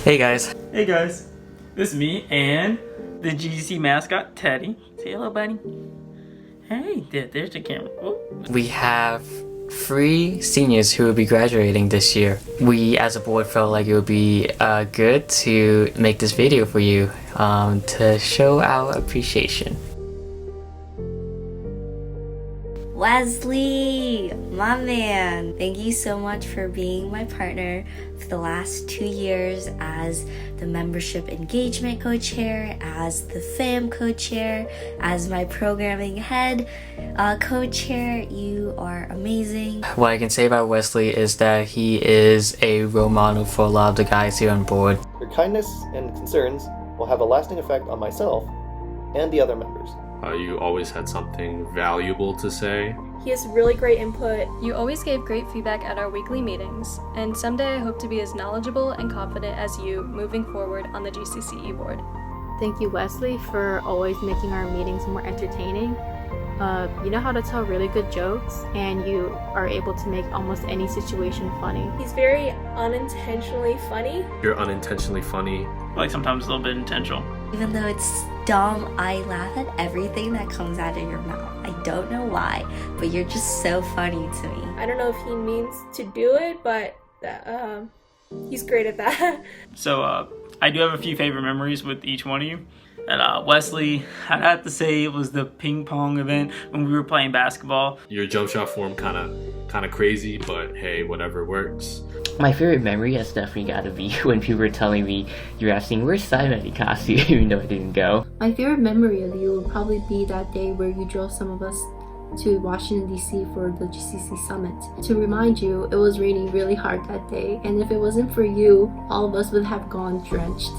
Hey guys. Hey guys, this is me and the GCC mascot, Teddy. Say hello, buddy. Hey, there's the camera. Oh. We have 3 seniors who will be graduating this year. We as a board felt like it would be good to make this video for you to show our appreciation. Wesley, my man, thank you so much for being my partner for the last 2 years as the membership engagement co-chair, as the FAM co-chair, as my programming head co-chair. You are amazing. What I can say about Wesley is that he is a role model for a lot of the guys here on board. Your kindness and concerns will have a lasting effect on myself and the other members. You always had something valuable to say. He has really great input. You always gave great feedback at our weekly meetings, and someday I hope to be as knowledgeable and confident as you moving forward on the GCC E-Board. Thank you, Wesley, for always making our meetings more entertaining. You know how to tell really good jokes, and you are able to make almost any situation funny. He's very unintentionally funny. You're unintentionally funny. Like sometimes a little bit intentional. Even though it's dumb, I laugh at everything that comes out of your mouth. I don't know why, but you're just so funny to me. I don't know if he means to do it, but he's great at that. So I do have a few favorite memories with each one of you. And Wesley, I'd have to say it was the ping pong event when we were playing basketball. Your jump shot form kind of crazy, but hey, whatever works. My favorite memory has definitely got to be when people were telling me, you're asking where's Simon in costume, even though I didn't go. My favorite memory of you will probably be that day where you drove some of us to Washington, D.C. for the GCC Summit. To remind you, it was raining really hard that day, and if it wasn't for you, all of us would have gone drenched.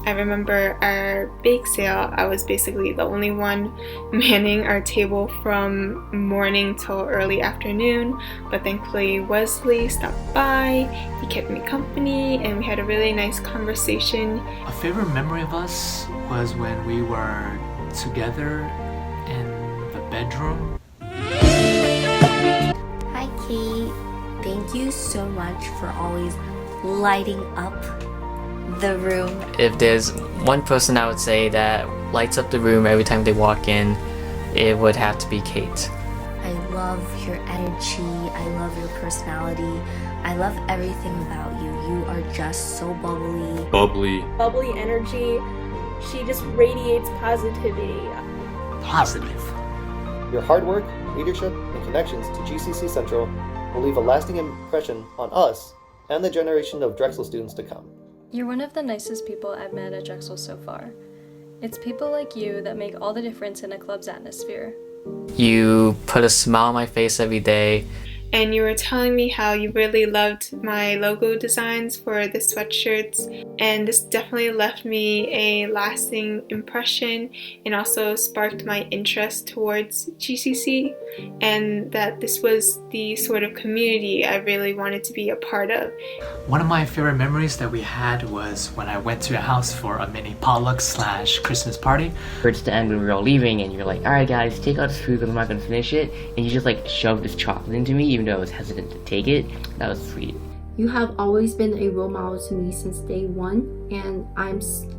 I remember our bake sale, I was basically the only one manning our table from morning till early afternoon, but thankfully Wesley stopped by, he kept me company, and we had a really nice conversation. A favorite memory of us was when we were together in the bedroom. Hi, Kate. Thank you so much for always lighting up the room. If there's one person I would say that lights up the room every time they walk in, it would have to be Kate. I love your energy. I love your personality. I love everything about you. You are just so bubbly. Bubbly energy. She just radiates positivity. Positive. Your hard work, leadership, and connections to GCC Central will leave a lasting impression on us and the generation of Drexel students to come. You're one of the nicest people I've met at Drexel so far. It's people like you that make all the difference in a club's atmosphere. You put a smile on my face every day. And you were telling me how you really loved my logo designs for the sweatshirts, and this definitely left me a lasting impression and also sparked my interest towards GCC, and that this was the sort of community I really wanted to be a part of. One of my favorite memories that we had was when I went to your house for a mini potluck / Christmas party. Towards the end when we were all leaving and you're like, alright guys, take out this food because I'm not going to finish it. And you just like shoved this chocolate into me even though I was hesitant to take it. That was sweet. You have always been a role model to me since day one, and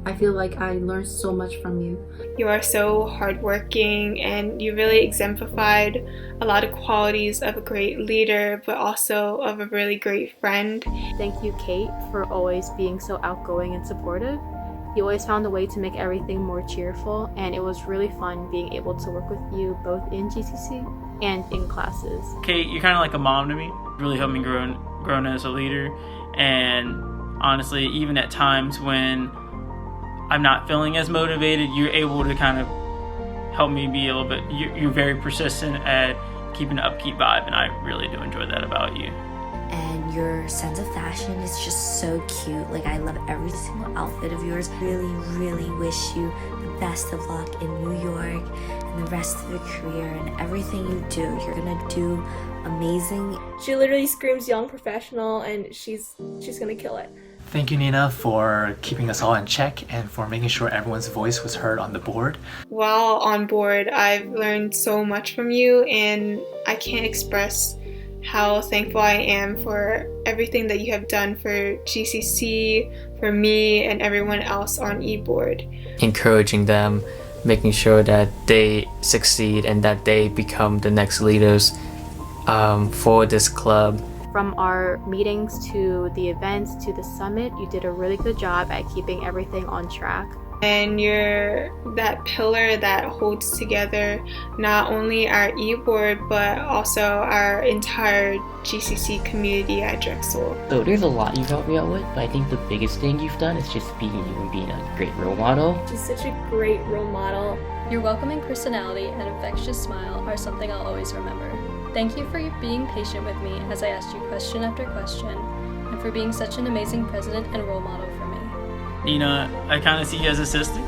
I feel like I learned so much from you. You are so hardworking, and you really exemplified a lot of qualities of a great leader, but also of a really great friend. Thank you, Kate, for always being so outgoing and supportive. You always found a way to make everything more cheerful, and it was really fun being able to work with you both in GCC and in classes. Kate, you're kind of like a mom to me. Really helped me grow as a leader. And honestly, even at times when I'm not feeling as motivated, you're able to kind of help me be a little bit, you're very persistent at keeping an upkeep vibe, and I really do enjoy that about you. And your sense of fashion is just so cute. Like, I love every single outfit of yours. Really, really wish you the best of luck in New York and the rest of your career and everything you do. You're gonna do amazing. She literally screams young professional, and she's gonna kill it. Thank you, Nina, for keeping us all in check and for making sure everyone's voice was heard on the board. While on board, I've learned so much from you, and I can't express how thankful I am for everything that you have done for GCC, for me, and everyone else on E-Board. Encouraging them, making sure that they succeed and that they become the next leaders for this club. From our meetings to the events to the summit, you did a really good job at keeping everything on track. And you're that pillar that holds together not only our E-Board but also our entire GCC community at Drexel. So there's a lot you've helped me out with, but I think the biggest thing you've done is just being you and being a great role model. She's such a great role model. Your welcoming personality and infectious smile are something I'll always remember. Thank you for being patient with me as I asked you question after question, and for being such an amazing president and role model for me. Nina, I kind of see you as a sister.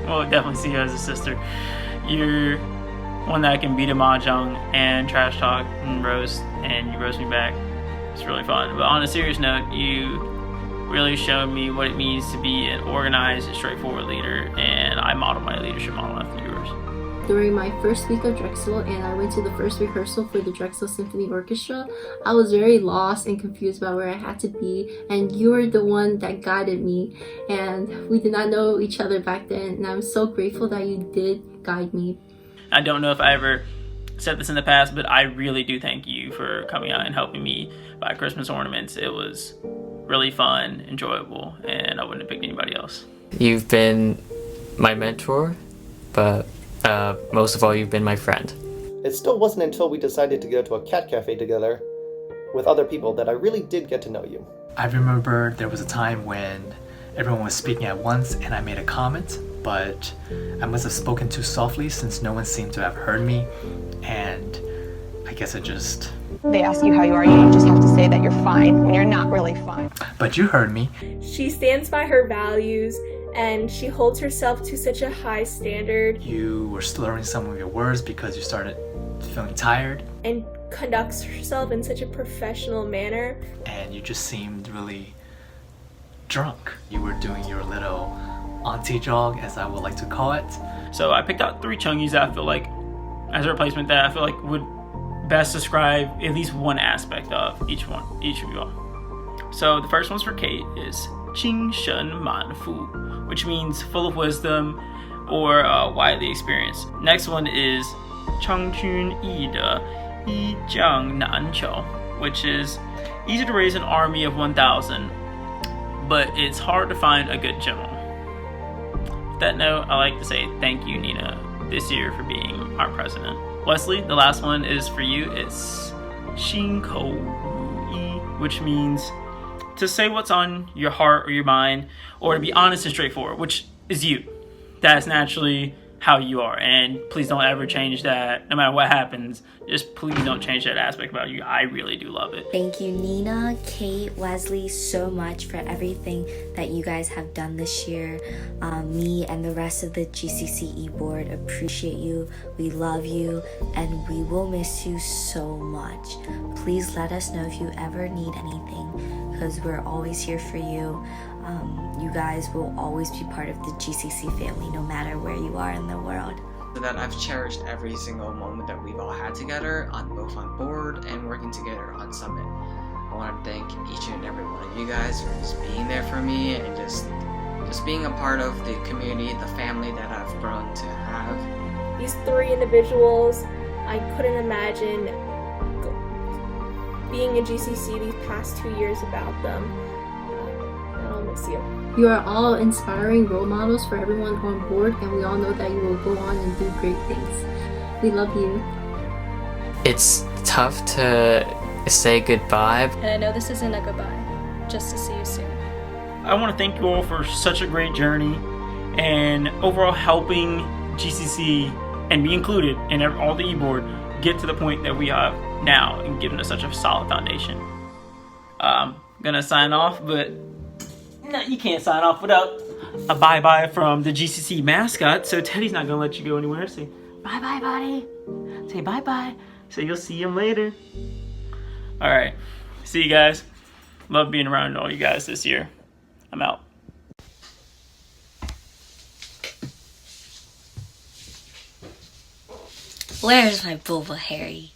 Well, definitely see you as a sister. You're one that can beat a mahjong and trash talk and roast, and you roast me back. It's really fun. But on a serious note, you really showed me what it means to be an organized and straightforward leader, and I modeled my leadership model after yours. During my first week of Drexel, and I went to the first rehearsal for the Drexel Symphony Orchestra, I was very lost and confused about where I had to be, and you were the one that guided me, and we did not know each other back then, and I'm so grateful that you did guide me. I don't know if I ever said this in the past, but I really do thank you for coming out and helping me buy Christmas ornaments. It was really fun, enjoyable, and I wouldn't have picked anybody else. You've been my mentor, but most of all, you've been my friend. It still wasn't until we decided to go to a cat cafe together with other people that I really did get to know you. I remember there was a time when everyone was speaking at once and I made a comment, but I must have spoken too softly since no one seemed to have heard me, and I guess it just... They ask you how you are, you just have to say that you're fine when you're not really fine. But you heard me. She stands by her values and she holds herself to such a high standard. You were slurring some of your words because you started feeling tired. And conducts herself in such a professional manner. And you just seemed really drunk. You were doing your little auntie jog, as I would like to call it. So I picked out 3 chungies that I feel like, as a replacement, that I feel like would best describe at least one aspect of each of you all. So the first one's for Kate is 精神满腹, which means full of wisdom or widely experienced. Next one is 长军易得, 一将难求, which is easy to raise an army of 1,000, but it's hard to find a good general. With that note, I like to say thank you, Nina, this year for being our president. Wesley, the last one is for you. It's 心口如一, which means to say what's on your heart or your mind, or to be honest and straightforward, which is you. That's naturally how you are, and please don't ever change that. No matter what happens, just please don't change that aspect about you. I really do love it. Thank you, Nina, Kate, Wesley, so much for everything that you guys have done this year. Me and the rest of the GCC E-Board appreciate you. We love you, and we will miss you so much. Please let us know if you ever need anything, because we're always here for you. You guys will always be part of the GCC family, no matter where you are in the world. So that I've cherished every single moment that we've all had together, both on board and working together on Summit. I want to thank each and every one of you guys for just being there for me and just being a part of the community, the family that I've grown to have. These 3 individuals, I couldn't imagine being in GCC these past 2 years without them. I'll miss you. You are all inspiring role models for everyone on board, and we all know that you will go on and do great things. We love you. It's tough to say goodbye. And I know this isn't a goodbye, just to see you soon. I want to thank you all for such a great journey and overall helping GCC and me included and all the E-Board get to the point that we have now and giving us such a solid foundation. I'm gonna sign off, but no, you can't sign off without a bye-bye from the GCC mascot, so Teddy's not gonna let you go anywhere. Say bye-bye, buddy. Say bye-bye. So you'll see him later. All right, see you guys. Love being around all you guys this year. I'm out. Where's my Boba Harry?